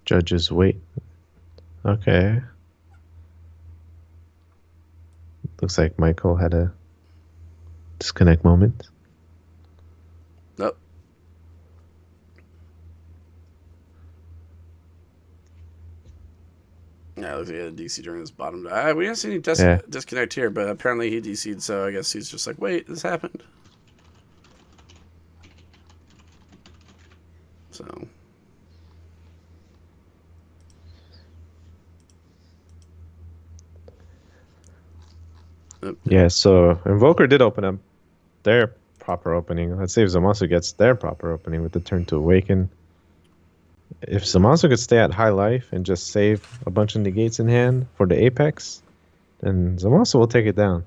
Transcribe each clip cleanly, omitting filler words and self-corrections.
Judges wait. Okay. Looks like Michael had a disconnect moment. Nope. Yeah, looks like he had a DC during his bottom. We didn't see any Yeah. disconnect here, but apparently he DC'd, so I guess he's just like, wait, this happened. So. Yeah, so Invoker did open up their proper opening. Let's see if Zamasu gets their proper opening with the turn to awaken. If Zamasu could stay at high life and just save a bunch of negates in hand for the apex, then Zamasu will take it down.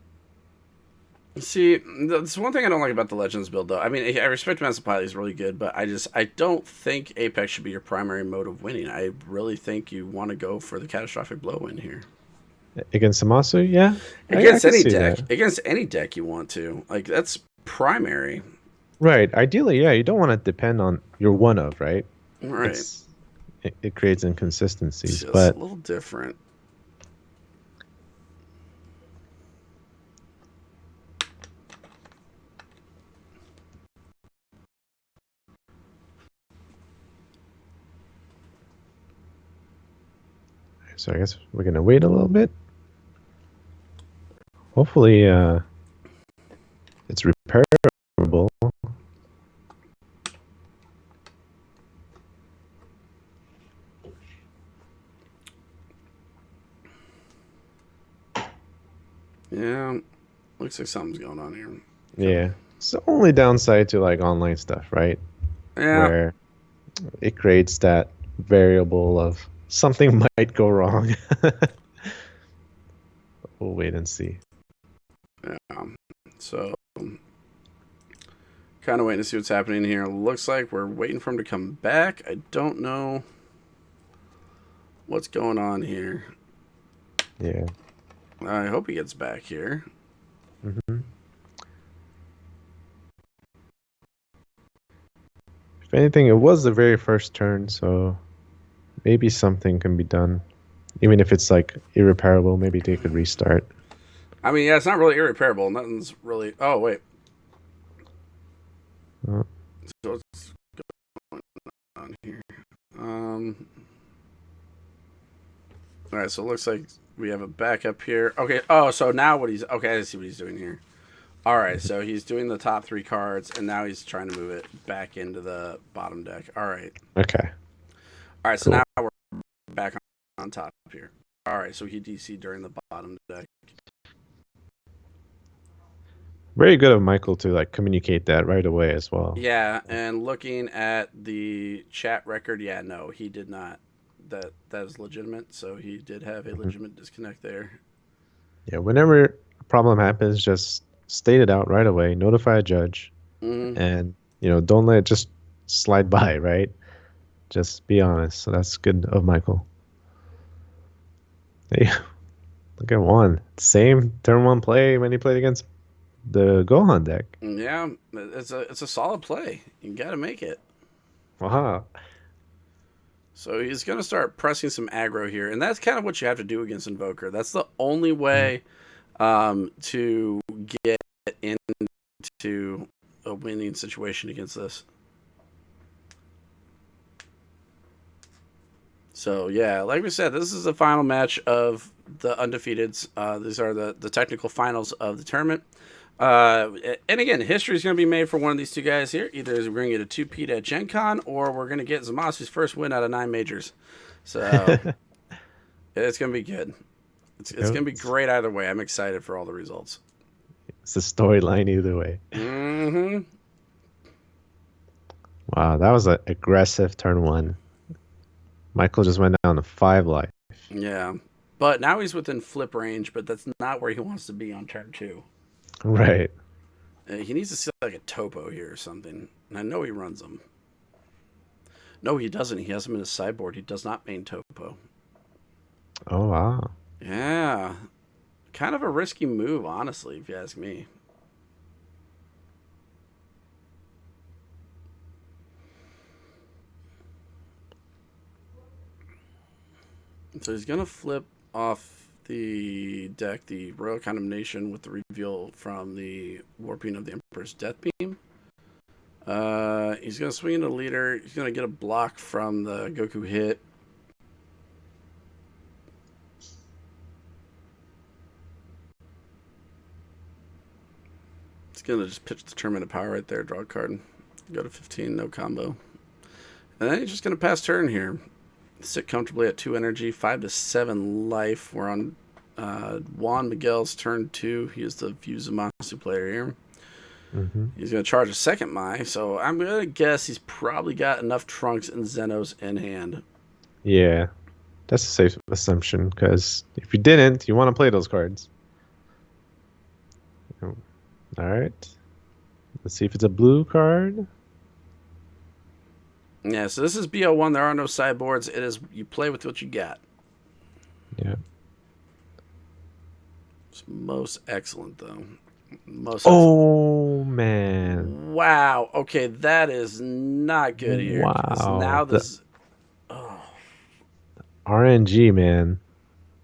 See, that's one thing I don't like about the Legends build, though. I mean, I respect Master Pilot; he's really good, but I don't think Apex should be your primary mode of winning. I really think you want to go for the catastrophic blow win here Against Zamasu, yeah, I against can any see deck. that. Against any deck you want to, like, that's primary. Right. Ideally, yeah, you don't want to depend on your one of, right? All right, It creates inconsistencies, it's just a but little different. so I guess we're gonna wait a little bit. Hopefully, it's repairable. Yeah, looks like something's going on here. Yeah, it's the only downside to like online stuff, right? Yeah, Where it creates that variable of something might go wrong. We'll wait and see. yeah. So, kind of waiting to see what's happening here. Looks like we're waiting for him to come back. I don't know what's going on here. Yeah. I hope he gets back here. hmm If anything, it was the very first turn, so maybe something can be done. Even if it's like irreparable, maybe they could restart. I mean, yeah, it's not really irreparable. Nothing's really. Oh wait. Uh, So what's going on here? Um. All right. So it looks like we have a backup here. Okay. Oh, so now what he's okay. I see what he's doing here. All right. So he's doing the top three cards, and now he's trying to move it back into the bottom deck. All right. okay, All right. So cool. now we're back on top here. All right. So he DC during the bottom deck. Very good of Michael to like communicate that right away as well. Yeah, and looking at the chat record, yeah, no, he did not. That is legitimate. So he did have a Mhm. legitimate disconnect there. Yeah, whenever a problem happens, just state it out right away, notify a judge, Mm-hmm. and don't let it just slide by, right? Just be honest. So that's good of Michael. Hey, look at one. Same turn one play when he played against the Gohan deck. Yeah, it's a solid play. You got to make it. Wow. So he's going to start pressing some aggro here, and that's kind of what you have to do against Invoker. That's the only Mhm. way to get into a winning situation against this. So yeah, like we said, this is the final match of the undefeateds. These are the technical finals of the tournament. And again, history is going to be made for one of these two guys here. Either we're going to get a two-peat at GenCon, or we're going to get Zamasu's first win out of 9 majors. So it's going to be good. It's Yep. going to be great either way. I'm excited for all the results. It's a storyline either way. Mm-hmm. Wow, that was an aggressive turn one. Michael just went down to 5 life. Yeah. But now he's within flip range, but that's not where he wants to be on turn two. Right. He needs to see like a topo here or something. And I know he runs them. No, he doesn't. He has them in his sideboard. He does not main topo. Oh, wow. Yeah. Kind of a risky move, honestly, if you ask me. So he's gonna flip off the deck the Royal Condemnation with the reveal from the Warping of the Emperor's Death Beam. He's gonna swing into the leader. He's gonna get a block from the Goku hit. He's gonna just pitch the Tournament of Power right there, draw a card, go to 15, no combo. And then he's just gonna pass turn here. Sit comfortably at 2 energy, 5 to 7 life. We're on Juan Miguel's turn 2. He is the Zamasu player here. He's going to charge a second Mai, so I'm going to guess he's probably got enough Trunks and Zenos in hand. Yeah, that's a safe assumption, because if you didn't, you want to play those cards. All right. Let's see if it's a blue card. Yeah, so this is BO1. There are no sideboards. It is you play with what you got. Yeah. It's most excellent, though. Oh, man. Wow. Okay, that is not good here. Wow. Now this... RNG, man.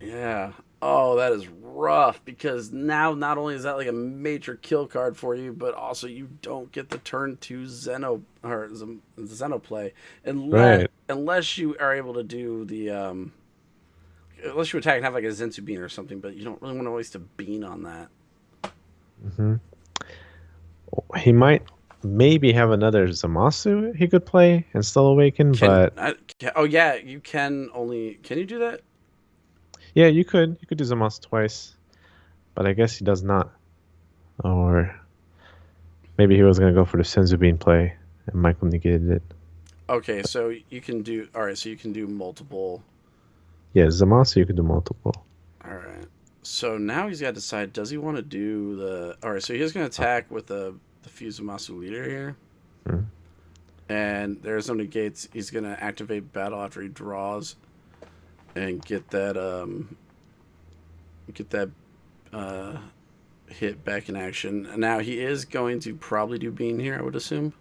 Yeah. Oh, that is rough, because now not only is that like a major kill card for you, but also you don't get the turn 2 Zeno play unless you are able to do the unless you attack and have like a Zensu Bean or something, but you don't really want to waste a bean on that. He might maybe have another Zamasu he could play and still awaken, oh yeah, you can you do that? Yeah, you could do Zamasu twice, but I guess he does not. Or maybe he was gonna go for the Senzu Bean play and Michael negated it. Okay, so you can do so you can do multiple. Yeah, Zamasu you can do multiple. All right. So now he's got to decide, does he want to do the... All right, so he's going to attack with the Zamasu leader here. And there's no negates. He's going to activate battle after he draws and get that hit back in action. Now he is going to probably do Bean here, I would assume.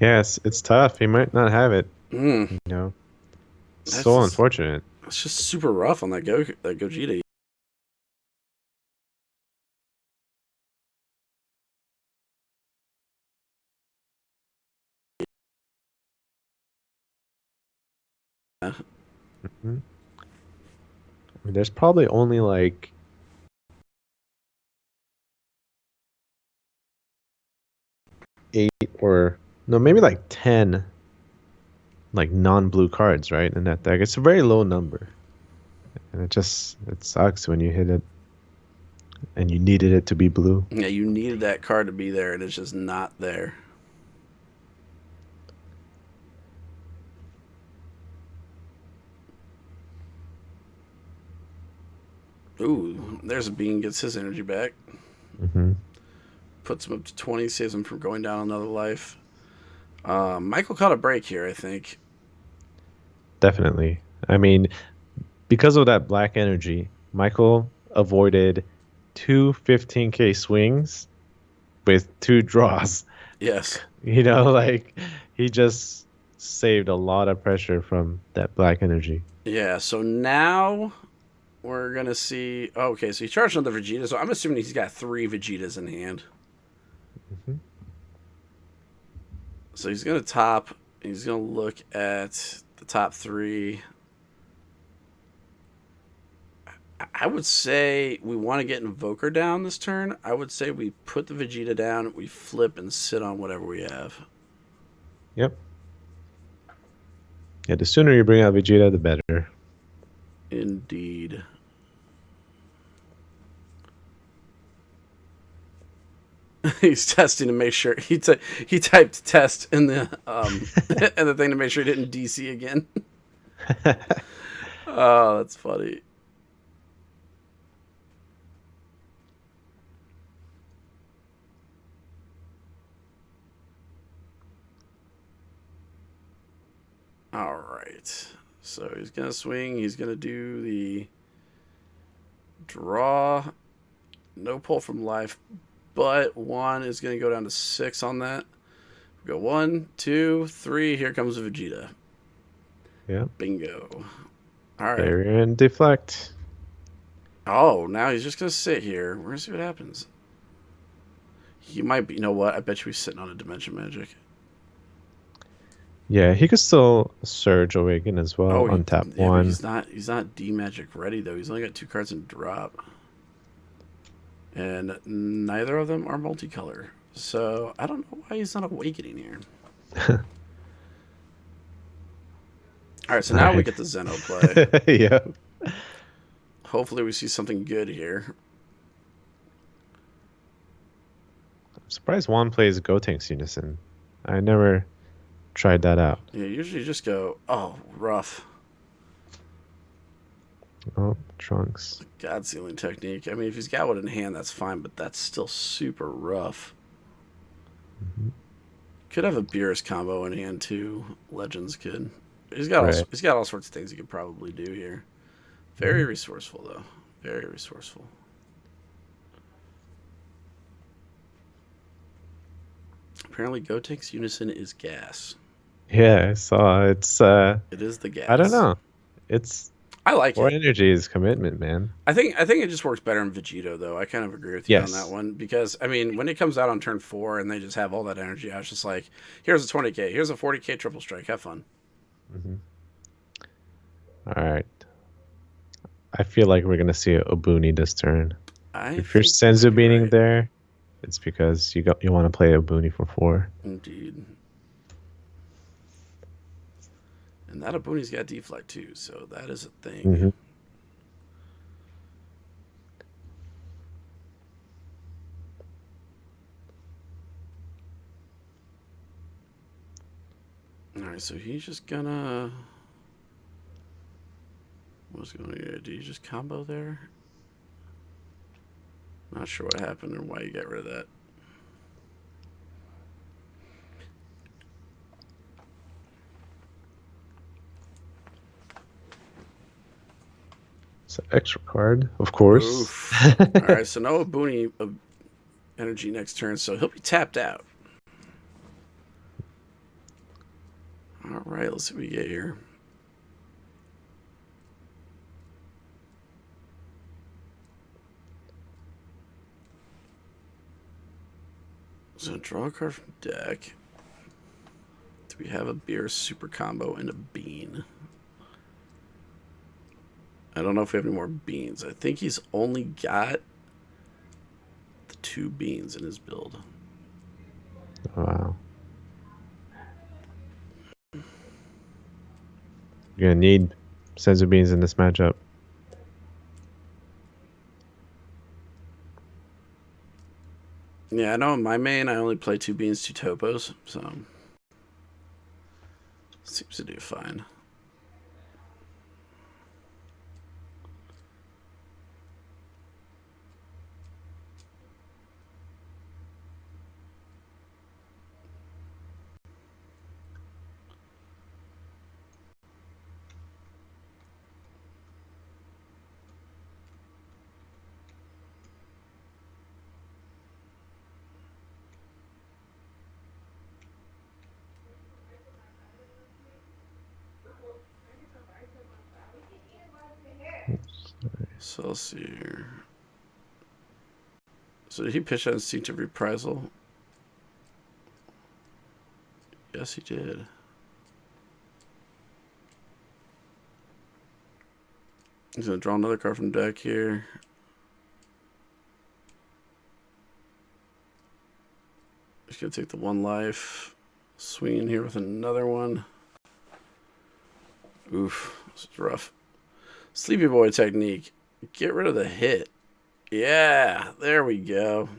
Yes, it's tough. He might not have it. You know. So unfortunate. It's just super rough on that Gogeta. I mean, there's probably only like 8 or no, maybe like 10 like non-blue cards, right? In that deck. It's a very low number. And it sucks when you hit it and you needed it to be blue. Yeah, you needed that card to be there and it's just not there. Ooh, there's a Bean, gets his energy back. Puts him up to 20, saves him from going down another life. Michael caught a break here, I think. Definitely. I mean, because of that black energy, Michael avoided 2 15k swings with 2 draws. Yes. You know, like he just saved a lot of pressure from that black energy. Yeah, so now we're going to see... Okay, so he charged another Vegeta, so I'm assuming he's got 3 Vegetas in hand. So he's going to top. He's going to look at the top 3. I would say we want to get Invoker down this turn. I would say we put the Vegeta down, we flip and sit on whatever we have. Yep. Yeah, the sooner you bring out Vegeta, the better. Indeed. He's testing to make sure he typed test in the in the thing to make sure he didn't DC again. Oh, that's funny. All right. So he's going to swing. He's going to do the draw. No pull from life, but 1 is going to go down to 6 on that. We go 1, 2, 3. Here comes Vegeta. Yeah. Bingo. All right. Barrier and deflect. Oh, now he's just gonna sit here. We're gonna see what happens. He might be. You know what? I bet you he's sitting on a Dimension Magic. Yeah, he could still Surge Awaken as well. Oh, Untap yeah, but one. he's not D Magic ready though. He's only got 2 cards in drop, and neither of them are multicolor. So I don't know why he's not awakening here. All right, so now we get the Zeno play. Yeah. Hopefully, we see something good here. I'm surprised Juan plays Gotenks Unison. I never tried that out. Yeah, usually just go, oh, rough. Oh, Trunks. God Sealing Technique. I mean, if he's got one in hand, that's fine, but that's still super rough. Mm-hmm. Could have a Beerus combo in hand too. Legends could. He's got all sorts of things he could probably do here. Very resourceful though. Very resourceful. Apparently, Gotenks Unison is gas. Yeah, I saw it's. It is the gas. I don't know. It's. I like More it. energy is commitment, man. I think it just works better in Vegito though. I kind of agree with you on that one because I mean, when it comes out on turn 4 and they just have all that energy, I was just like, here's a 20k, here's a 40k triple strike. Have fun. Mm-hmm. All right. I feel like we're gonna see a Obuni this turn. If you're Senzu beating right there, it's because you want to play Obuni for 4. Indeed. And that Obuni's got deflect too, so that is a thing. Mm-hmm. Alright, so he's just gonna... What's going on? Do you just combo there? Not sure what happened or why you got rid of that. It's an extra card, of course. Alright, so no Obuni energy next turn, so he'll be tapped out. Alright, let's see what we get here. So draw a card from deck. Do we have a Beer super combo and a bean? I don't know if we have any more beans. I think he's only got the 2 beans in his build. Wow. You're gonna need Senzu Beans in this matchup. Yeah, I know in my main I only play 2 beans, 2 topos, so seems to do fine. So let's see here. So did he pitch that Instinctive Reprisal? Yes, he did. He's going to draw another card from deck here. He's going to take the 1 life. Swing in here with another one. Oof, this is rough. Sleepy Boy technique. Get rid of the hit. Yeah, there we go.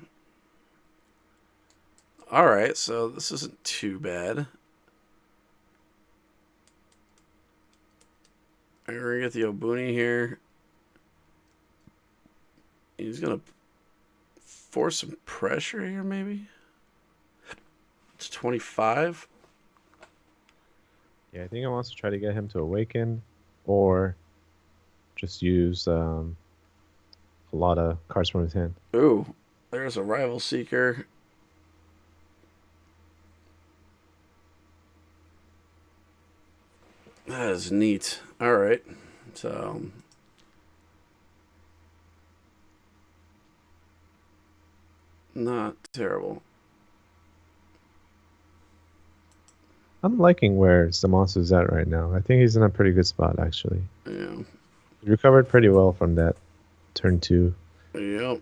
Alright, so this isn't too bad. Alright, we're going to get the Obuni here. He's going to force some pressure here, maybe? To 25? Yeah, I think I want to try to get him to awaken or just use a lot of cards from his hand. Ooh, there's a Rival Seeker. That is neat. All right. So, not terrible. I'm liking where Zamasu's at right now. I think he's in a pretty good spot, actually. Yeah. He recovered pretty well from that turn 2. Yep.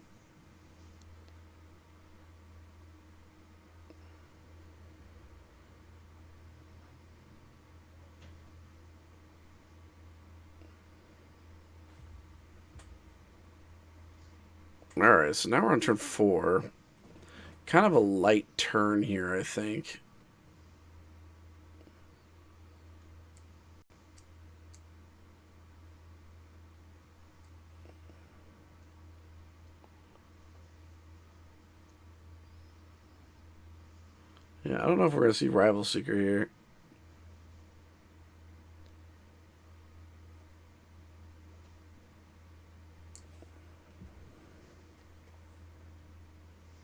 All right. So now we're on turn 4. Kind of a light turn here, I think. Yeah, I don't know if we're going to see Rival Seeker here.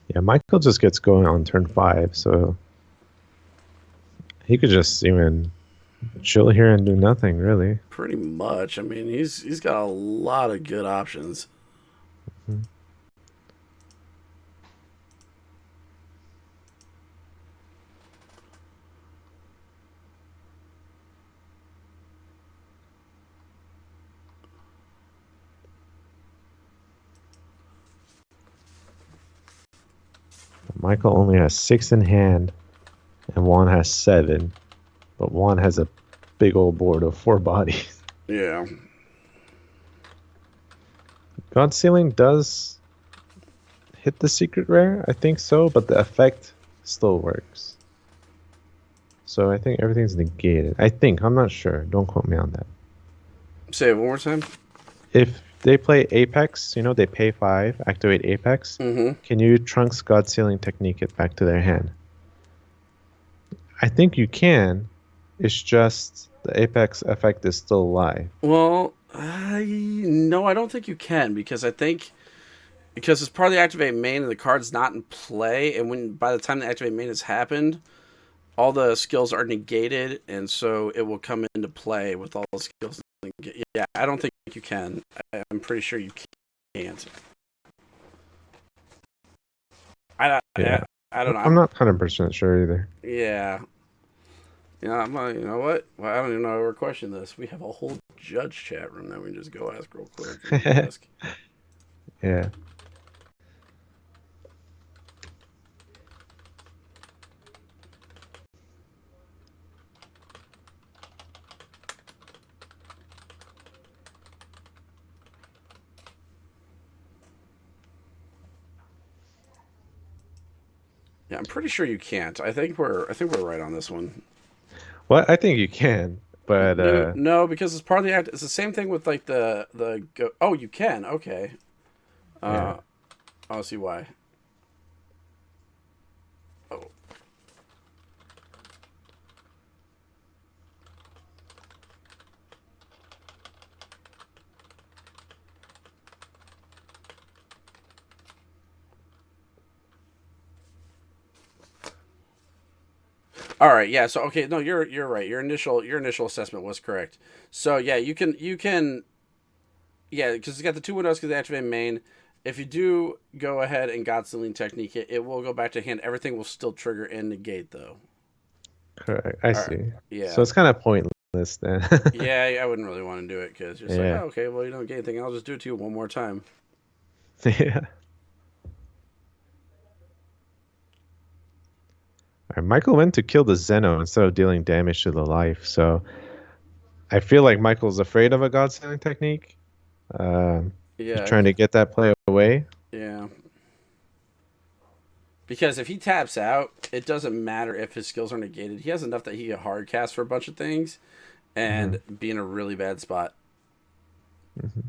Yeah, Michael just gets going on turn 5, so he could just even chill here and do nothing, really. Pretty much. I mean, he's got a lot of good options. Mm-hmm. Michael only has 6 in hand, and Juan has 7, but Juan has a big old board of 4 bodies. Yeah. God Sealing does hit the secret rare, I think so, but the effect still works. So I think everything's negated. I think, I'm not sure. Don't quote me on that. Say it one more time. If they play Apex, they pay 5, activate Apex. Mm-hmm. Can you Trunks God Sealing technique it back to their hand? I think you can. It's just the Apex effect is still alive. Well, no, I don't think you can because it's part of the activate main and the card's not in play, and when by the time the activate main has happened, all the skills are negated, and so it will come into play with all the skills. Yeah, I don't think you can. I'm pretty sure you can't. Yeah. I don't know. I'm not 100% sure either. Yeah. Yeah, I'm like, you know what? Well, I don't even know how to question this. We have a whole judge chat room that we can just go ask real quick. Ask. Yeah. Yeah, I'm pretty sure you can't. I think we're right on this one. Well, I think you can, but No, because it's part of the act. It's the same thing with like the go. Oh, you can. Okay. yeah. I'll see why. Oh. All right. Yeah. So okay. No, you're right. Your initial assessment was correct. So yeah, you can. Yeah, because it's got the 2 windows because they activate main. If you do go ahead and God Sealing technique it will go back to hand. Everything will still trigger and negate though. Correct. I All right. see. So Yeah. it's kind of pointless then. Yeah, I wouldn't really want to do it because you're just like, Yeah. oh, okay, well, you don't get anything. I'll just do it to you one more time. Yeah. All right, Michael went to kill the Zeno instead of dealing damage to the life, so I feel like Michael's afraid of a God Sealing technique. He's Yeah, trying to get that play away. yeah. Because if he taps out, it doesn't matter if his skills are negated. He has enough that he can hard cast for a bunch of things and Mm-hmm. be in a really bad spot. Mm-hmm.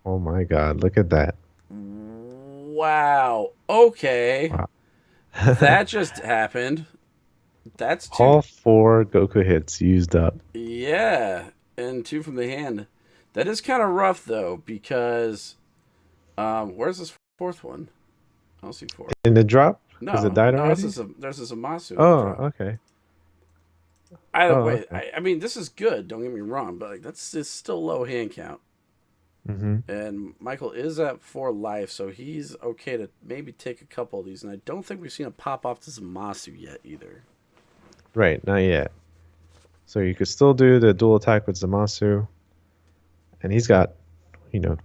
Oh my God! Look at that! Wow. Okay. Wow. That just happened. That's two. All 4 Goku hits used up. Yeah. And 2 from the hand. That is kind of rough, though, because. Where's this fourth one? I don't see 4. In the drop? Because it No. died No, already? there's a Zamasu in the Oh, drop. okay. Oh, Wait, okay. I mean, this is good. Don't get me wrong, but like that's just still low hand count. Mm-hmm. And Michael is at 4 life, so he's okay to maybe take a couple of these. And I don't think we've seen a pop off to Zamasu yet either. Right, not yet. So you could still do the dual attack with Zamasu, and he's got,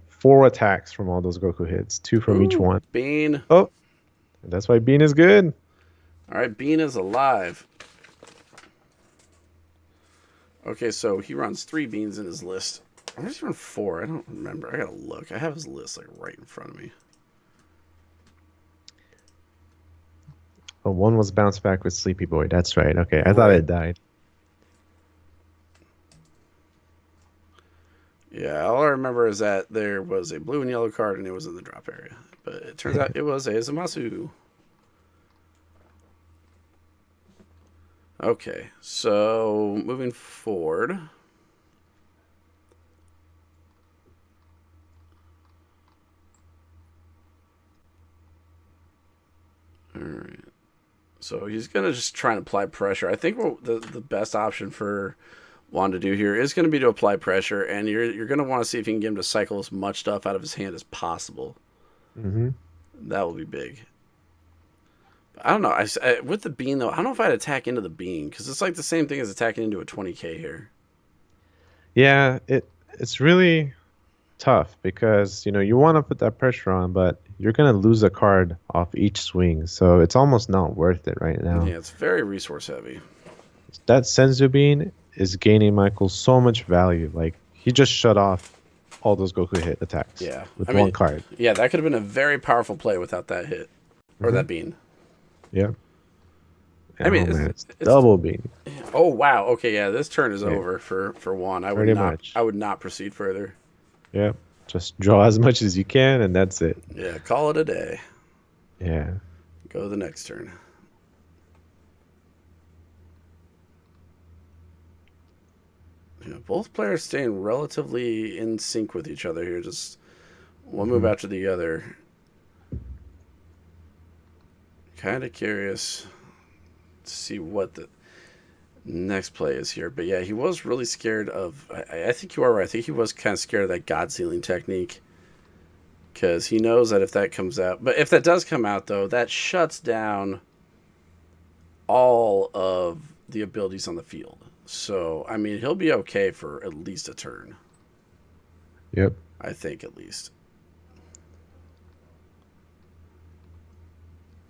4 attacks from all those Goku hits, 2 from each Ooh, one. Bean. Oh, that's why Bean is good. All right, Bean is alive. Okay, so he runs 3 beans in his list. Or does he run 4? I don't remember. I gotta look. I have his list like right in front of me. Oh, one was bounced back with Sleepy Boy. That's right. Okay, I thought Right. it died. Yeah, all I remember is that there was a blue and yellow card and it was in the drop area. But it turns out it was a Zamasu. Okay, so moving forward. All right. So he's going to just try and apply pressure. I think the best option for Juan to do here is going to be to apply pressure, and you're going to want to see if you can get him to cycle as much stuff out of his hand as possible. Mm-hmm. That will be big. I don't know. With the bean though, I don't know if I'd attack into the bean because it's like the same thing as attacking into a 20k here. Yeah, it's really tough because you want to put that pressure on, but you're gonna lose a card off each swing, so it's almost not worth it right now. Yeah, it's very resource heavy. That Senzu Bean is gaining Michael so much value. Like he just shut off all those Goku hit attacks. Yeah, with I mean, one card. Yeah, that could have been a very powerful play without that hit or that bean. Yeah. I mean, man, it's double bean. Oh wow. Okay, yeah, this turn is over for Juan. I would not proceed further. Yeah. Just draw as much as you can, and that's it. Yeah, call it a day. Yeah. Go to the next turn. Yeah, both players staying relatively in sync with each other here. Just one move after the other. Kind of curious to see what the next play is here. But yeah, he was really scared of... I think you are right. I think he was kind of scared of that God Sealing technique. Because he knows that if that comes out... But if that does come out, though, that shuts down all of the abilities on the field. So, I mean, he'll be okay for at least a turn. Yep. I think, at least.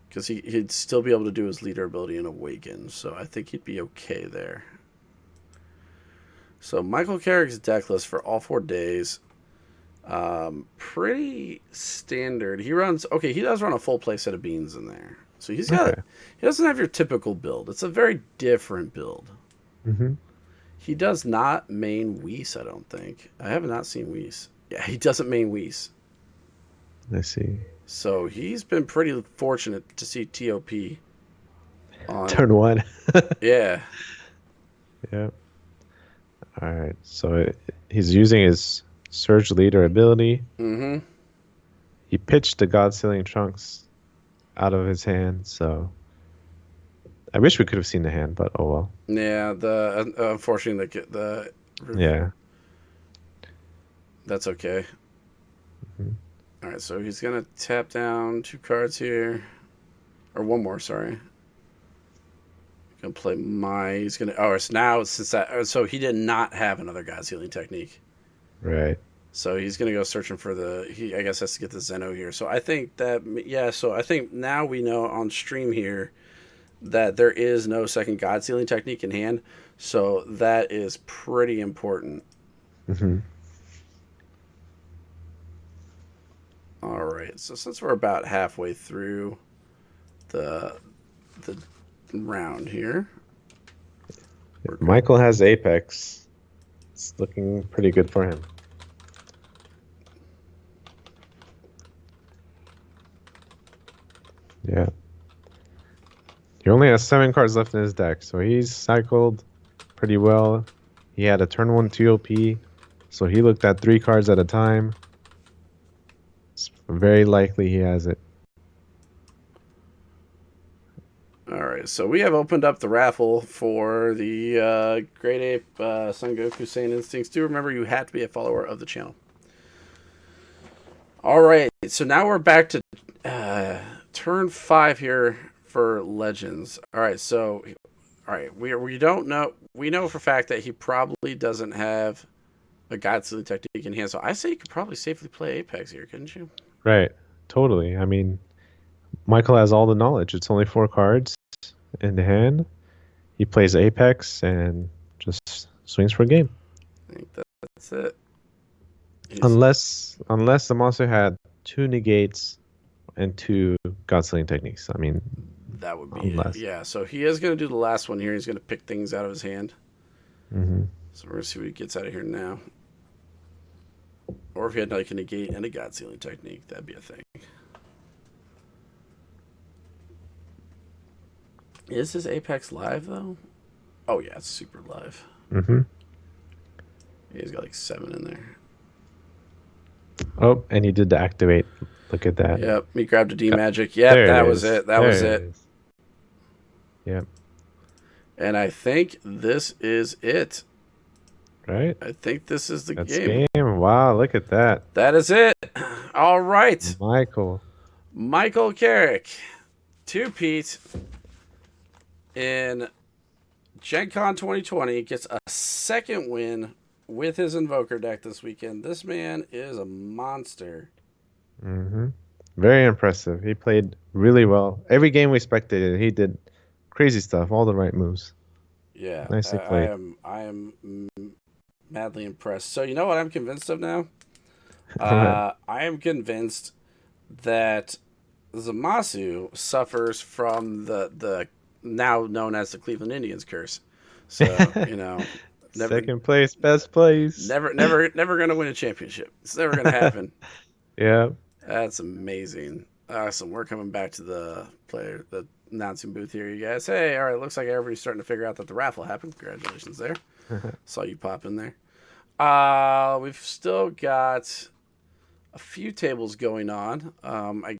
Because he'd still be able to do his leader ability and awaken. So I think he'd be okay there. So Michael Carrick's deck list for all 4 days. Pretty standard. He runs... Okay, he does run a full play set of beans in there. So he's got... Okay. He doesn't have your typical build. It's a very different build. Mm-hmm. He does not main Whis, I don't think. I have not seen Whis. Yeah, he doesn't main Whis. Let's see. So he's been pretty fortunate to see TOP on turn 1. Yeah. Yeah. All right. So he's using his Surge Leader ability. Mm-hmm. He pitched the God Sealing Trunks out of his hand, so I wish we could have seen the hand, but oh well. Yeah, unfortunately the yeah. That's okay. Mm-hmm. All right, so he's gonna tap down 2 cards here, or 1 more. Sorry. Gonna play my. He's gonna. Oh, it's now since that. So he did not have another God Sealing technique. Right. So he's gonna go searching for the. He I guess has to get the Zeno here. So I think that So I think now we know on stream here that there is no second God Sealing technique in hand. So that is pretty important. Mm-hmm. All right, so since we're about halfway through the round here, Michael has Apex. It's looking pretty good for him. Yeah. He only has 7 cards left in his deck, so he's cycled pretty well. He had a turn 1 TOP, so he looked at 3 cards at a time. It's very likely he has it. All right, so we have opened up the raffle for the Great Ape Son Goku Saiyan Instincts. Do remember you have to be a follower of the channel. All right, so now we're back to turn 5 here for Legends. All right, so we don't know. We know for a fact that he probably doesn't have a God-Sealing Technique in hand, so I say you could probably safely play Apex here, couldn't you? Right. Totally. I mean, Michael has all the knowledge. It's only 4 cards in the hand. He plays Apex and just swings for a game. I think that's it. Unless the monster had 2 negates and 2 God-Sealing Techniques. I mean, that would be it. Yeah, so he is going to do the last one here. He's going to pick things out of his hand. Mm-hmm. So we're going to see what he gets out of here now. Or if he had like a negate and a God-Sealing Technique, that'd be a thing. Is his Apex live, though? Oh, yeah, it's super live. Mm-hmm. He's got like 7 in there. Oh, and he did the activate. Look at that. Yep, he grabbed a D-Magic. Yep, that was it. That was it. Yep. And I think this is it. Right? I think this is the That's game. Wow, look at that. That is it. All right. Michael Carrick. 2-peat in GenCon 2020 gets a second win with his Invoker deck this weekend. This man is a monster. Mm-hmm. Very impressive. He played really well. Every game we spectated, he did crazy stuff, all the right moves. Yeah, nicely played. I am madly impressed. So you know what I'm convinced of now? Right. I am convinced that Zamasu suffers from the now known as the Cleveland Indians curse. So second place, best place. Never gonna win a championship. It's never gonna happen. Yeah, that's amazing. Awesome. We're coming back to the announcing booth here, you guys. Hey, all right. Looks like everybody's starting to figure out that the raffle happened. Congratulations there. Saw you pop in there. We've still got a few tables going on. I